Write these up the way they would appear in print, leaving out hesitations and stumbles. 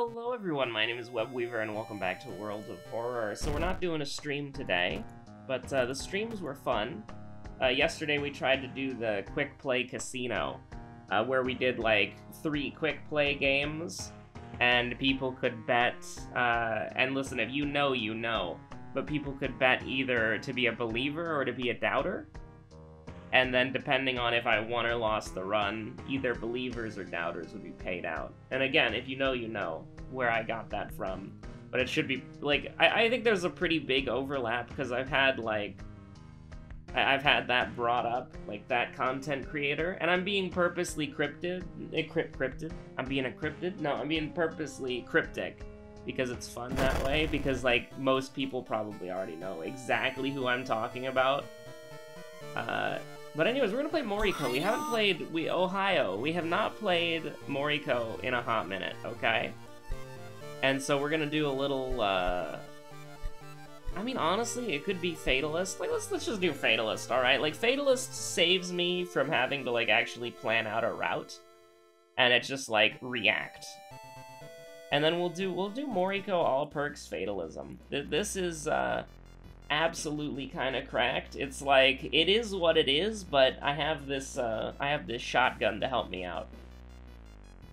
Hello everyone, my name is Webweaver and welcome back to World of Horror. So we're not doing a stream today, but the streams were fun. Yesterday we tried to do the Quick Play Casino, where we did like 3 quick play games, and people could bet, and listen, if you know, you know, but people could bet either to be a believer or to be a doubter. And then depending on if I won or lost the run, either believers or doubters would be paid out. And again, if you know, you know where I got that from. But it should be, like, I think there's a pretty big overlap, because I've had, like, I've had that brought up, like, that content creator, and I'm being purposely cryptid? I'm being encrypted? No, I'm being purposely cryptic, because it's fun that way, because, like, most people probably already know exactly who I'm talking about. But anyways, we're gonna play Moriko. We haven't played, Ohio. We have not played Moriko in a hot minute, okay? And so we're gonna do a little, I mean, honestly, it could be Fatalist. Like, let's just do Fatalist, alright? Like, Fatalist saves me from having to, like, actually plan out a route. And it's just, like, react. And then we'll do Moriko All Perks Fatalism. This is, absolutely kind of cracked. It's like, it is what it is, but I have this shotgun to help me out.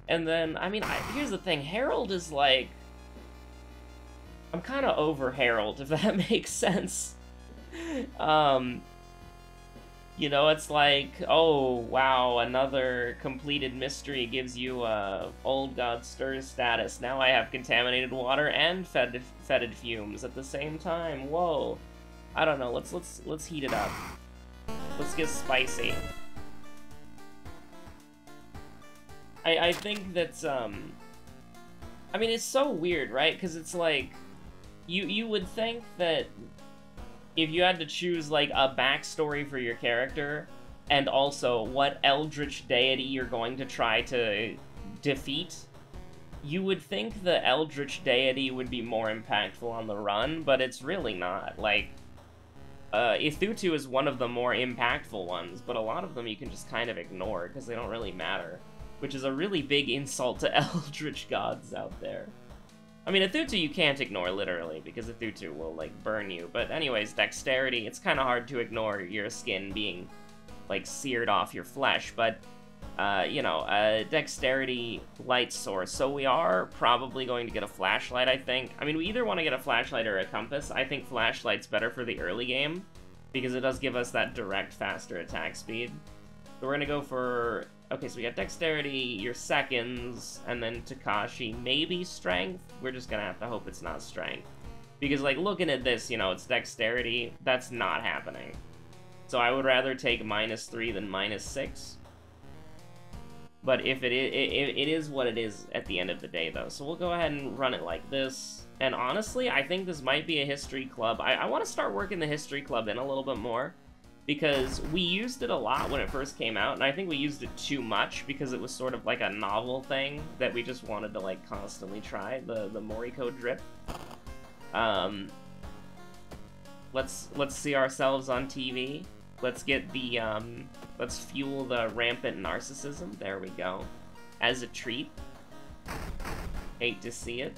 And then, I mean, here's the thing, Harold is like, I'm kind of over Harold, if that makes sense. You know, it's like, oh, wow, another completed mystery gives you Old God Stirs status. Now I have contaminated water and fetid fumes at the same time. Whoa. I don't know, let's heat it up. Let's get spicy. I think that's, I mean, it's so weird, right? Because it's like, you would think that if you had to choose, like, a backstory for your character, and also what eldritch deity you're going to try to defeat, you would think the eldritch deity would be more impactful on the run, but it's really not. Like, Ithutu is one of the more impactful ones, but a lot of them you can just kind of ignore, because they don't really matter. Which is a really big insult to eldritch gods out there. I mean, Ithutu you can't ignore, literally, because Ithutu will, like, burn you. But anyways, dexterity, it's kind of hard to ignore your skin being, like, seared off your flesh, but, you know, dexterity, light source. So we are probably going to get a flashlight, I think. I mean, we either want to get a flashlight or a compass. I think flashlight's better for the early game, because it does give us that direct, faster attack speed. So we're gonna go for... Okay, so we got dexterity, your seconds, and then Takashi, maybe strength? We're just gonna have to hope it's not strength. Because, like, looking at this, you know, it's dexterity, that's not happening. So I would rather take -3 than -6. But if it is what it is at the end of the day, though. So we'll go ahead and run it like this. And honestly, I think this might be a history club. I want to start working the history club in a little bit more, because we used it a lot when it first came out, and I think we used it too much because it was sort of like a novel thing that we just wanted to, like, constantly try, the Moriko drip. Let's see ourselves on TV. Let's get the, let's fuel the rampant narcissism. There we go. As a treat. Hate to see it.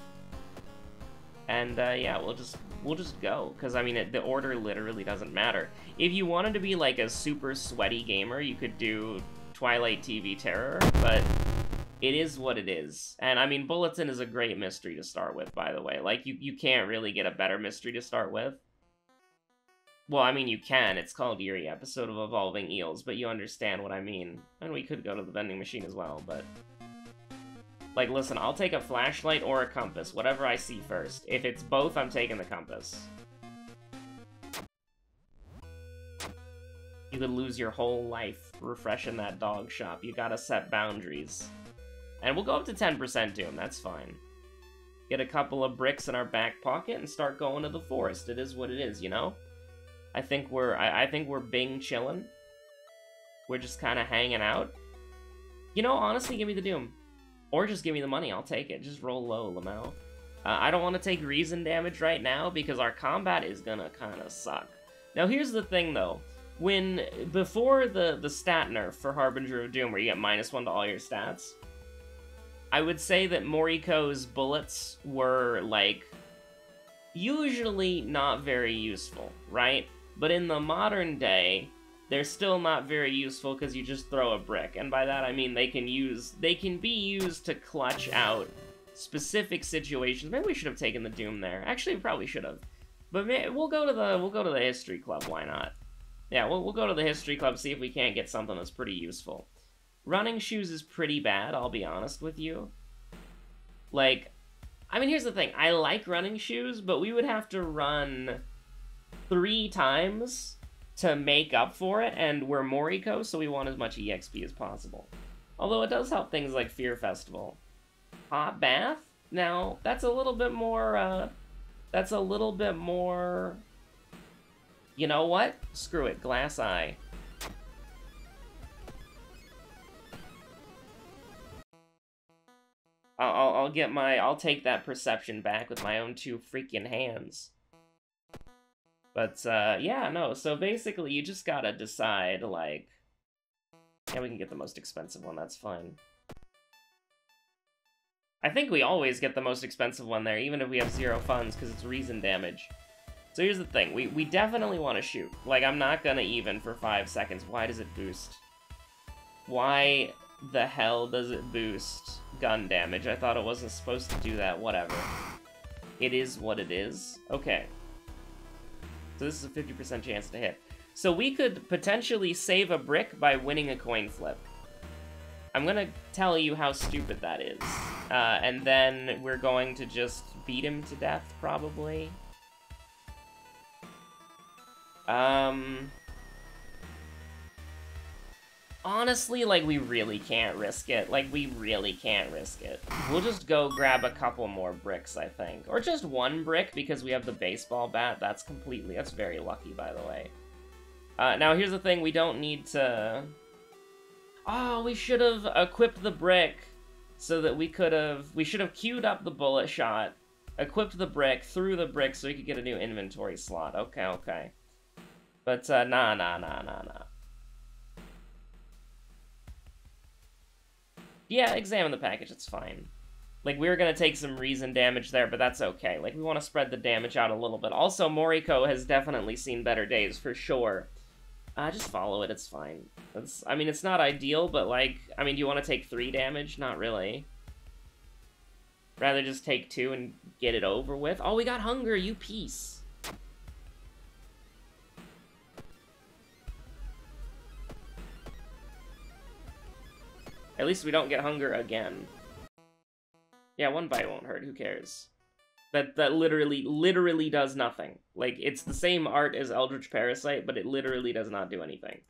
And, yeah, we'll just go. Because, I mean, the order literally doesn't matter. If you wanted to be, like, a super sweaty gamer, you could do Twilight TV Terror, but it is what it is. And, I mean, Bulletin is a great mystery to start with, by the way. Like, you can't really get a better mystery to start with. Well, I mean, you can. It's called Eerie, Episode of Evolving Eels, but you understand what I mean. And we could go to the vending machine as well, but... Like, listen, I'll take a flashlight or a compass, whatever I see first. If it's both, I'm taking the compass. You could lose your whole life refreshing that dog shop. You gotta set boundaries. And we'll go up to 10% to him, that's fine. Get a couple of bricks in our back pocket and start going to the forest. It is what it is, you know? I think we're Bing chillin'. We're just kind of hanging out. You know, honestly, give me the Doom. Or just give me the money, I'll take it. Just roll low, Lamau. I don't want to take reason damage right now, because our combat is gonna kind of suck. Now, here's the thing, though. Before the stat nerf for Harbinger of Doom, where you get -1 to all your stats, I would say that Moriko's bullets were, like, usually not very useful, right? But in the modern day, they're still not very useful because you just throw a brick. And by that I mean they can be used to clutch out specific situations. Maybe we should have taken the Doom there. Actually, we probably should have. But we'll go to the History Club, why not? Yeah, we'll go to the History Club, see if we can't get something that's pretty useful. Running shoes is pretty bad, I'll be honest with you. Like, I mean, here's the thing. I like running shoes, but we would have to run 3 times to make up for it, and we're Moriko, so we want as much EXP as possible. Although it does help things like Fear Festival. Hot Bath? Now, that's a little bit more, You know what? Screw it. Glass Eye. I'll take that perception back with my own 2 freaking hands. But, yeah, no, so basically you just gotta decide, like... Yeah, we can get the most expensive one, that's fine. I think we always get the most expensive one there, even if we have 0 funds, because it's reason damage. So here's the thing, we definitely want to shoot. Like, I'm not gonna even for 5 seconds. Why does it boost? Why the hell does it boost gun damage? I thought it wasn't supposed to do that, whatever. It is what it is. Okay. So this is a 50% chance to hit. So we could potentially save a brick by winning a coin flip. I'm gonna tell you how stupid that is. And then we're going to just beat him to death, probably. Honestly, like, we really can't risk it. Like, we really can't risk it. We'll just go grab a couple more bricks, I think. Or just 1 brick, because we have the baseball bat. That's very lucky, by the way. Now, here's the thing. We don't need to... Oh, we should have equipped the brick so that we should have queued up the bullet shot, equipped the brick, threw the brick so we could get a new inventory slot. Okay. But, nah. Yeah, examine the package, it's fine. Like, we were gonna take some reason damage there, but that's okay. Like, we want to spread the damage out a little bit. Also, Moriko has definitely seen better days, for sure. Just follow it, it's fine. I mean, it's not ideal, but, like, I mean, do you want to take 3 damage? Not really. Rather just take 2 and get it over with. Oh, we got hunger, you piece. At least we don't get hunger again. Yeah, 1 bite won't hurt, who cares? That literally does nothing. Like, it's the same art as Eldritch Parasite, but it literally does not do anything.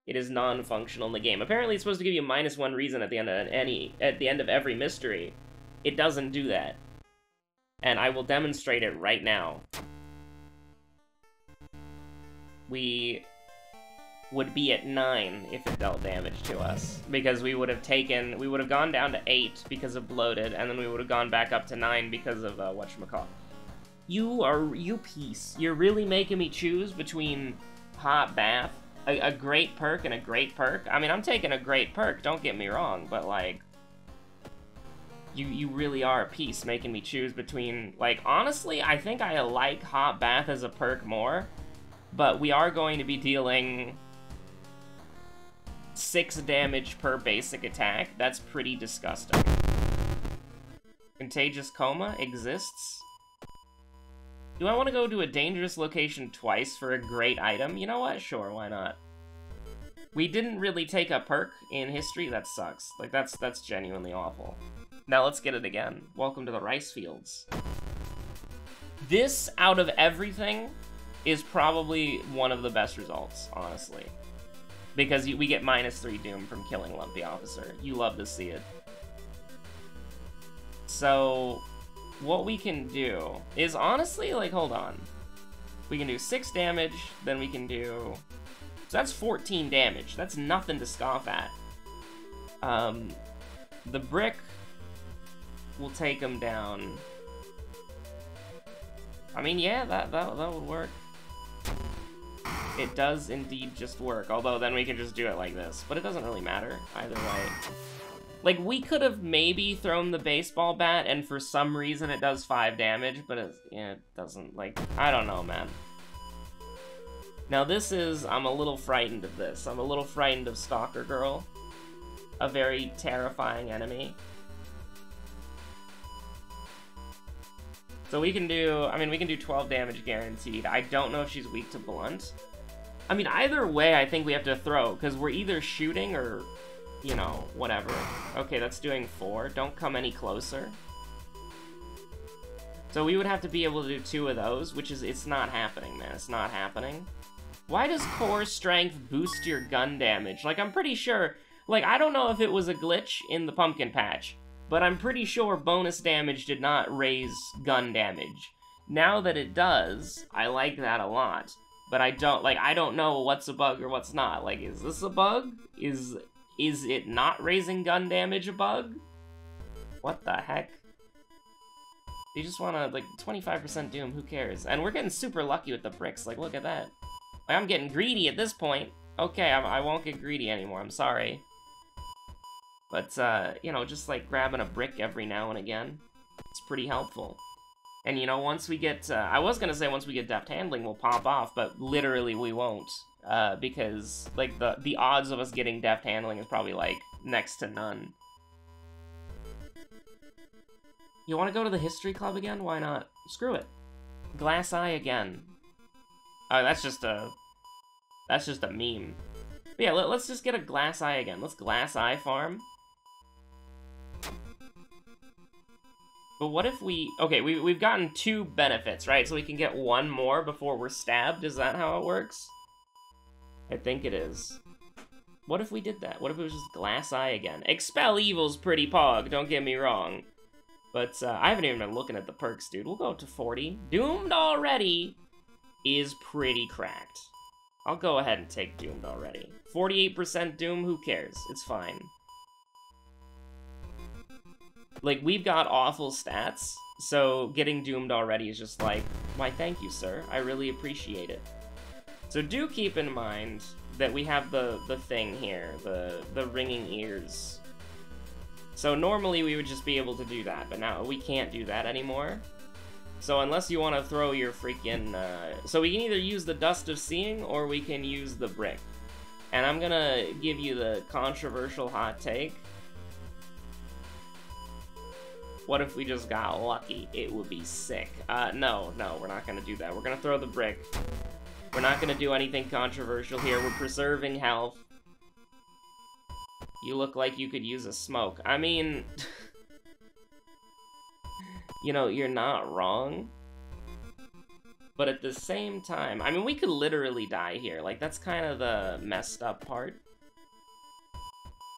It is non-functional in the game. Apparently it's supposed to give you -1 reason at the end of every mystery. It doesn't do that. And I will demonstrate it right now. We would be at 9 if it dealt damage to us. Because we would have gone down to 8 because of bloated, and then we would have gone back up to 9 because of, whatchamacallit. You piece. You're really making me choose between Hot Bath, a great perk, and a great perk? I mean, I'm taking a great perk, don't get me wrong, but, like, you really are a piece making me choose between, like, honestly, I think I like Hot Bath as a perk more, but we are going to be dealing 6 damage per basic attack. That's pretty disgusting. Contagious Coma exists. Do I want to go to a dangerous location twice for a great item? You know what? Sure, why not? We didn't really take a perk in history. That sucks. Like, that's genuinely awful. Now let's get it again. Welcome to the rice fields. This, out of everything, is probably one of the best results, honestly. Because we get -3 Doom from killing Lumpy Officer. You love to see it. So, what we can do is, honestly, like, hold on. We can do 6 damage, then we can do... So that's 14 damage. That's nothing to scoff at. The brick will take him down. I mean, yeah, that would work. It does indeed just work, although then we can just do it like this. But it doesn't really matter either way. Like, we could have maybe thrown the baseball bat, and for some reason it does 5 damage, but it doesn't, like, I don't know, man. Now this is, I'm a little frightened of this. I'm a little frightened of Stalker Girl. A very terrifying enemy. So we can do, I mean, we can do 12 damage guaranteed. I don't know if she's weak to blunt. I mean, either way, I think we have to throw, because we're either shooting or, you know, whatever. Okay, that's doing 4. Don't come any closer. So we would have to be able to do 2 of those, which is, it's not happening, man. It's not happening. Why does core strength boost your gun damage? Like, I'm pretty sure, like, I don't know if it was a glitch in the pumpkin patch, but I'm pretty sure bonus damage did not raise gun damage. Now that it does, I like that a lot. But I don't know what's a bug or what's not. Like, is this a bug? Is it not raising gun damage a bug? What the heck? You just wanna, like, 25% Doom, who cares? And we're getting super lucky with the bricks, like, look at that. Like, I'm getting greedy at this point. Okay, I won't get greedy anymore, I'm sorry. But, you know, just, like, grabbing a brick every now and again, it's pretty helpful. And, you know, once we get, I was gonna say once we get deft handling, we'll pop off, but literally we won't. Because, like, the odds of us getting deft handling is probably, like, next to none. You wanna go to the history club again? Why not? Screw it. Glass eye again. Oh, that's just a meme. But yeah, let's just get a glass eye again. Let's glass eye farm. But what if we... Okay, we've gotten 2 benefits, right? So we can get 1 more before we're stabbed? Is that how it works? I think it is. What if we did that? What if it was just glass eye again? Expel Evil's pretty pog, don't get me wrong. But I haven't even been looking at the perks, dude. We'll go up to 40. Doomed already is pretty cracked. I'll go ahead and take Doomed already. 48% Doom, who cares? It's fine. Like, we've got awful stats, so getting Doomed already is just like, why, thank you, sir. I really appreciate it. So do keep in mind that we have the thing here, the ringing ears. So normally we would just be able to do that, but now we can't do that anymore. So unless you want to throw your freaking... so we can either use the Dust of Seeing, or we can use the brick. And I'm gonna give you the controversial hot take. What if we just got lucky? It would be sick. No, we're not gonna do that. We're gonna throw the brick. We're not gonna do anything controversial here. We're preserving health. You look like you could use a smoke. I mean... you know, you're not wrong. But at the same time, I mean, we could literally die here. Like, that's kind of the messed up part.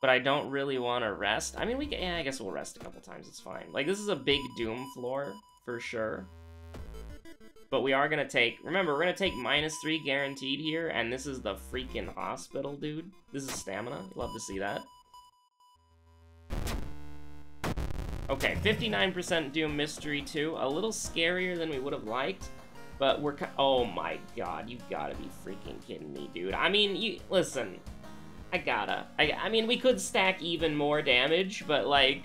But I don't really want to rest. I mean, yeah, I guess we'll rest a couple times, it's fine. Like, this is a big Doom floor, for sure. But we are gonna take, remember, we're gonna take -3 guaranteed here, and this is the freaking hospital, dude. This is stamina, love to see that. Okay, 59% Doom Mystery 2, a little scarier than we would have liked, but we're oh my god, you gotta be freaking kidding me, dude. I mean, listen, I mean, we could stack even more damage, but, like,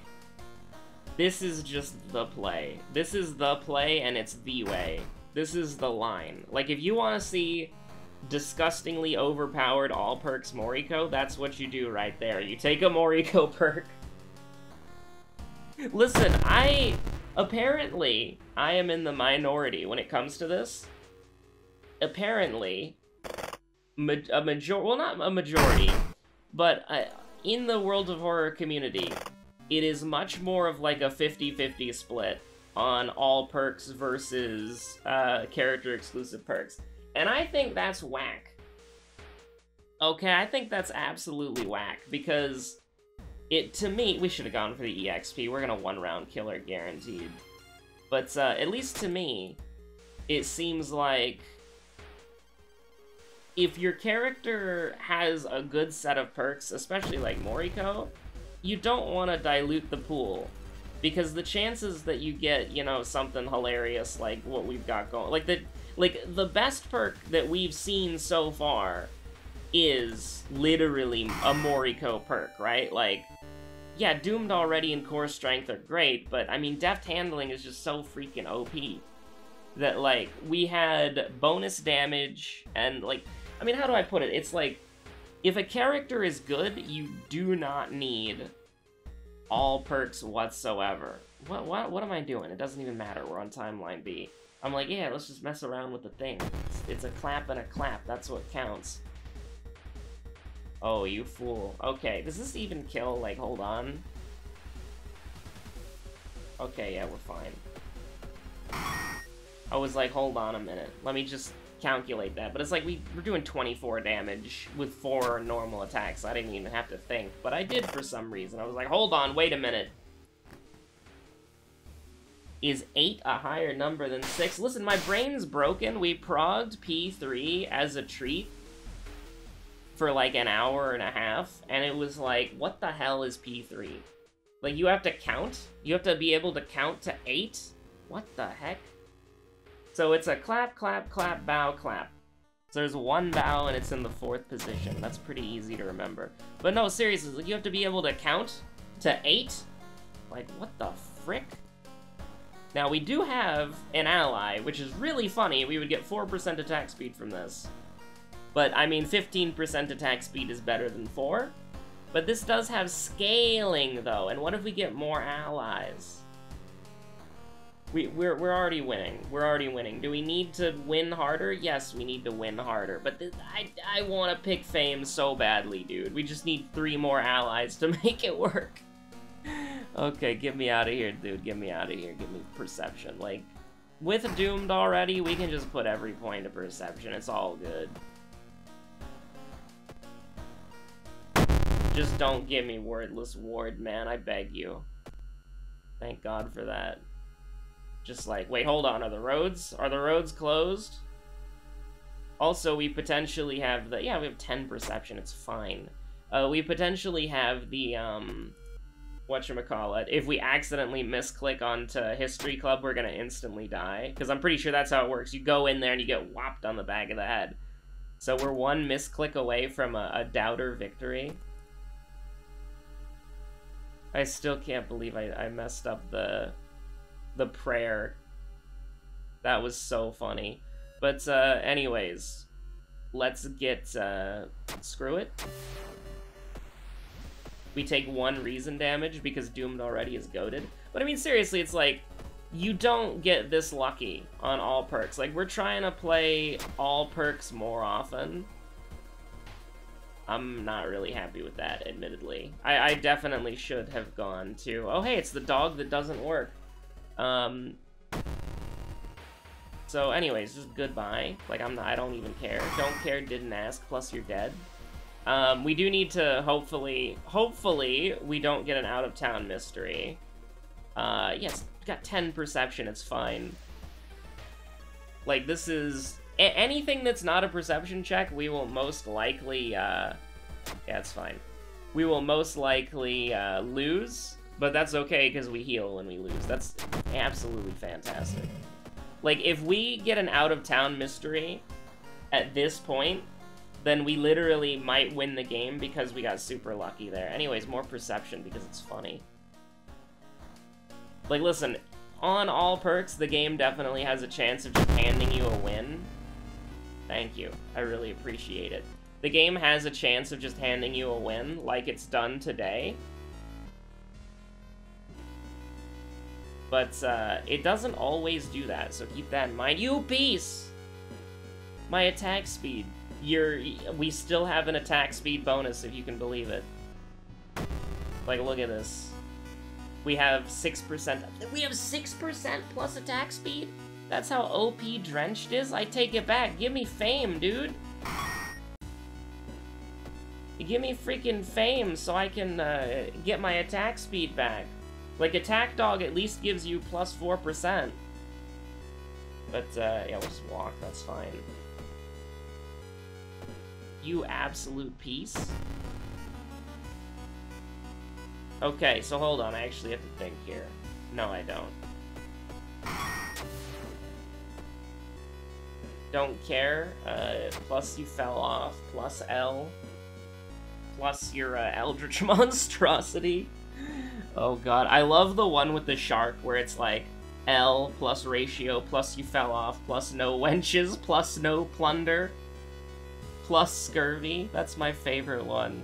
this is just the play. This is the play, and it's the way. This is the line. Like, if you want to see disgustingly overpowered all perks Moriko, that's what you do right there. You take a Moriko perk. Listen, apparently, I am in the minority when it comes to this. Apparently, well, not a majority, but in the World of Horror community, it is much more of like a 50-50 split on all perks versus character-exclusive perks. And I think that's whack. Okay, I think that's absolutely whack, because to me, we should have gone for the EXP. We're gonna one-round killer guaranteed. But at least to me, it seems like if your character has a good set of perks, especially like Moriko, you don't want to dilute the pool. Because the chances that you get, you know, something hilarious like what we've got going, like the best perk that we've seen so far is literally a Moriko perk, right? Like, yeah, Doomed Already and Core Strength are great, but, I mean, Deft Handling is just so freaking OP. That, like, we had bonus damage, and, like, I mean, how do I put it? It's like, if a character is good, you do not need all perks whatsoever. What am I doing? It doesn't even matter. We're on Timeline B. I'm like, yeah, let's just mess around with the thing. It's a clap and a clap. That's what counts. Oh, you fool. Okay, does this even kill? Like, hold on. Okay, yeah, we're fine. I was like, hold on a minute. Let me just calculate that. But it's like, we're doing 24 damage with 4 normal attacks. I didn't even have to think. But I did for some reason. I was like, hold on, wait a minute. Is 8 a higher number than 6? Listen, my brain's broken. We progged P3 as a treat for like an hour and a half, and it was like, what the hell is P3? Like, you have to count? You have to be able to count to 8? What the heck? So it's a clap, clap, clap, bow, clap. So there's one bow, and it's in the 4th position. That's pretty easy to remember. But no, seriously, like, you have to be able to count to 8? Like, what the frick? Now, we do have an ally, which is really funny. We would get 4% attack speed from this. But, I mean, 15% attack speed is better than 4. But this does have scaling, though. And what if we get more allies? We're already winning. We're already winning. Do we need to win harder? Yes, we need to win harder. But I want to pick Fame so badly, dude. We just need 3 more allies to make it work. Okay, get me out of here, dude. Get me out of here. Give me Perception. Like, with Doomed Already, we can just put every point of Perception. It's all good. Just don't give me Wordless Ward, man. I beg you. Thank God for that. Just like, wait, hold on. Are the roads closed? Also, we potentially have the... Yeah, we have 10 Perception. It's fine. We potentially have the, whatchamacallit. If we accidentally misclick onto History Club, we're gonna instantly die. Because I'm pretty sure that's how it works. You go in there and you get whopped on the back of the head. So we're one misclick away from a doubter victory. I still can't believe I messed up the prayer. That was so funny. But, anyways. Let's get, screw it. We take 1 reason damage because Doomed Already is goated. But I mean, seriously, it's like, you don't get this lucky on all perks. Like, we're trying to play all perks more often. I'm not really happy with that, admittedly. I definitely should have gone to... Oh, hey, it's the dog that doesn't work. So, anyways, just goodbye. Like, I don't even care. Don't care, didn't ask, plus you're dead. We do need to, hopefully, we don't get an out-of-town mystery. Yes, got 10 Perception, it's fine. Like, this is... anything that's not a Perception check, we will most likely, yeah, it's fine. We will most likely, lose, but that's okay, because we heal when we lose. That's absolutely fantastic. Like, if we get an out-of-town mystery at this point, then we literally might win the game because we got super lucky there. Anyways, more Perception because it's funny. Like, listen, on all perks, the game definitely has a chance of just handing you a win. Thank you. I really appreciate it. The game has a chance of just handing you a win, like it's done today. But, it doesn't always do that, so keep that in mind. You piece! My attack speed. We still have an attack speed bonus, if you can believe it. Like, look at this. We have 6%. We have 6% plus attack speed? That's how OP Drenched is? I take it back. Give me Fame, dude. Give me freaking Fame so I can get my attack speed back. Like, Attack Dog at least gives you plus 4%. But, yeah, we'll just walk. That's fine. You absolute piece. Okay, so hold on. I actually have to think here. No, I don't. Don't care. Plus you fell off. Plus L. Plus your Eldritch Monstrosity. Oh god, I love the one with the shark where it's like L plus ratio plus you fell off plus no wenches plus no plunder plus scurvy. That's my favorite one.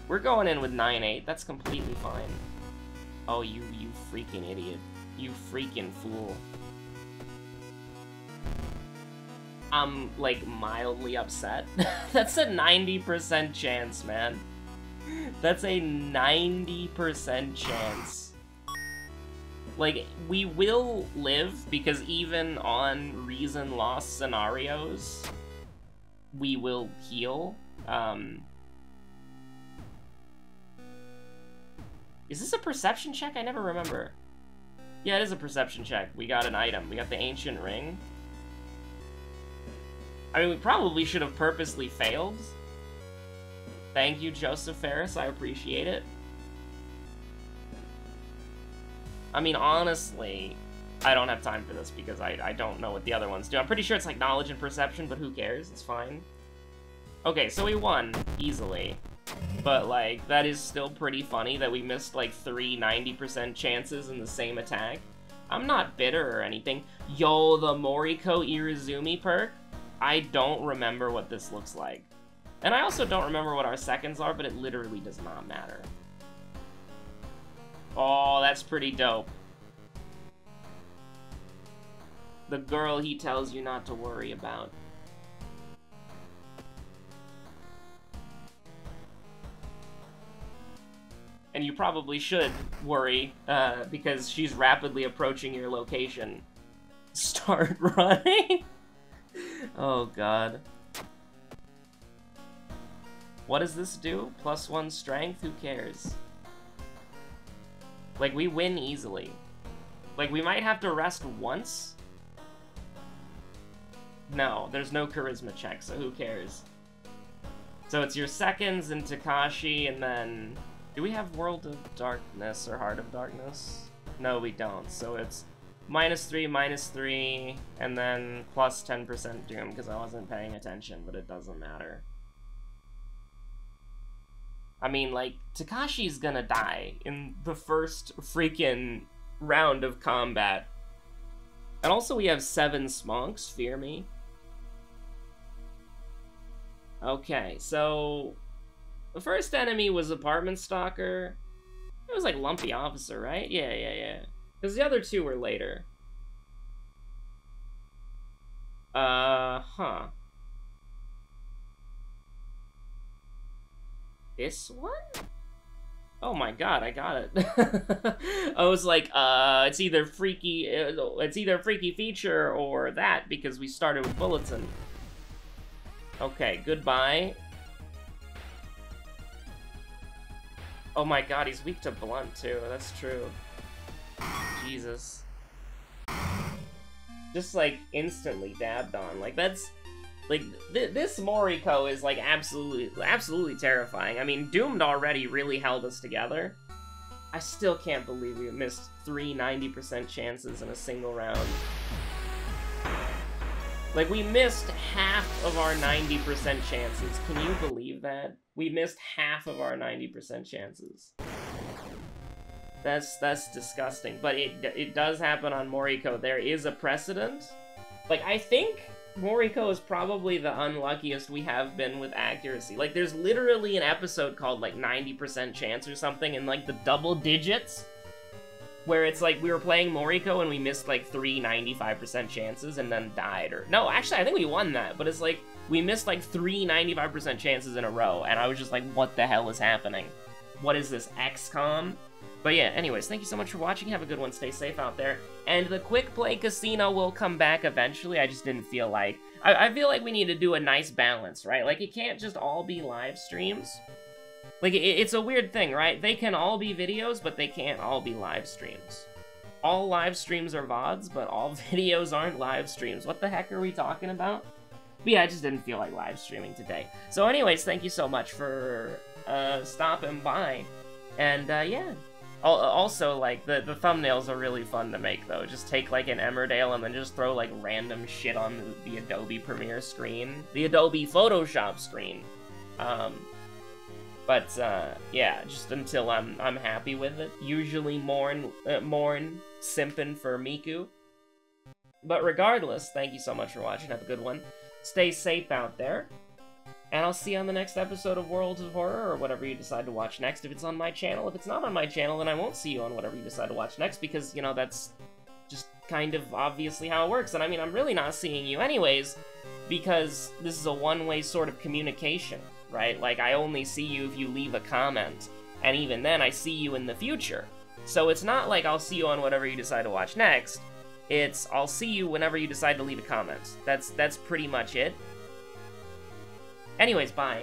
We're going in with 9-8. That's completely fine. Oh, you freaking idiot. You freaking fool. I'm, like, mildly upset. That's a 90% chance, man. That's a 90% chance. Like, we will live, because even on reason loss scenarios, we will heal. Is this a perception check? I never remember. Yeah, it is a perception check. We got an item. We got the ancient ring. I mean, we probably should have purposely failed. Thank you, Joseph Ferris. I appreciate it. I mean, honestly, I don't have time for this because I don't know what the other ones do. I'm pretty sure it's like knowledge and perception, but who cares? It's fine. Okay, so we won easily. But, like, that is still pretty funny that we missed, like, 3 90% chances in the same attack. I'm not bitter or anything. Yo, the Moriko Irizumi perk? I don't remember what this looks like. And I also don't remember what our seconds are, but it literally does not matter. Oh, that's pretty dope. The girl he tells you not to worry about. And you probably should worry, because she's rapidly approaching your location. Start running? Oh, God. What does this do? +1 strength? Who cares? Like, we win easily. Like, we might have to rest once? No, there's no charisma check, so who cares? So it's your seconds and Takashi, and then... Do we have World of Darkness or Heart of Darkness? No, we don't. So it's -3, -3, and then plus 10% Doom, because I wasn't paying attention, but it doesn't matter. I mean, like, Takashi's gonna die in the first freaking round of combat. And also we have 7 Smonks, fear me. Okay, so... The first enemy was Apartment Stalker. It was like Lumpy Officer, right? Yeah. Because the other 2 were later. Huh. This one? Oh my god, I got it. I was like, it's either Freaky Feature or that, because we started with Bulletin. Okay, goodbye. Oh my god, he's weak to blunt, too. That's true. Jesus. Just, like, instantly dabbed on. Like, that's... Like, this Moriko is, like, absolutely terrifying. I mean, Doomed already really held us together. I still can't believe we missed 3 90% chances in a single round. Like, we missed half of our 90% chances. Can you believe that? We missed half of our 90% chances. That's disgusting. But it does happen on Moriko. There is a precedent. Like, I think Moriko is probably the unluckiest we have been with accuracy. Like, there's literally an episode called, like, 90% chance or something in, like, the double digits, where it's like we were playing Moriko and we missed like 3 95% chances and then died. Or no, actually I think we won that, but it's like we missed like 3 95% chances in a row, and I was just like, what the hell is happening? What is this, XCOM? But yeah, anyways, thank you so much for watching. Have a good one. Stay safe out there. And the Quick Play Casino will come back eventually. I just didn't feel like... I feel like we need to do a nice balance, right? Like, it can't just all be live streams. Like, it's a weird thing, right? They can all be videos, but they can't all be live streams. All live streams are VODs, but all videos aren't live streams. What the heck are we talking about? But yeah, I just didn't feel like live streaming today. So anyways, thank you so much for stopping by. And yeah. Also, like, the thumbnails are really fun to make, though. Just take, like, an Emmerdale and then just throw, like, random shit on the Adobe Premiere screen. The Adobe Photoshop screen. But, yeah, just until I'm happy with it. Usually mourn simping for Miku. But regardless, thank you so much for watching. Have a good one. Stay safe out there. And I'll see you on the next episode of Worlds of Horror, or whatever you decide to watch next, if it's on my channel. If it's not on my channel, then I won't see you on whatever you decide to watch next, because, you know, that's just kind of obviously how it works. And I mean, I'm really not seeing you anyways, because this is a one-way sort of communication, right? Like, I only see you if you leave a comment, and even then, I see you in the future. So it's not like I'll see you on whatever you decide to watch next, it's I'll see you whenever you decide to leave a comment. That's pretty much it. Anyways, bye.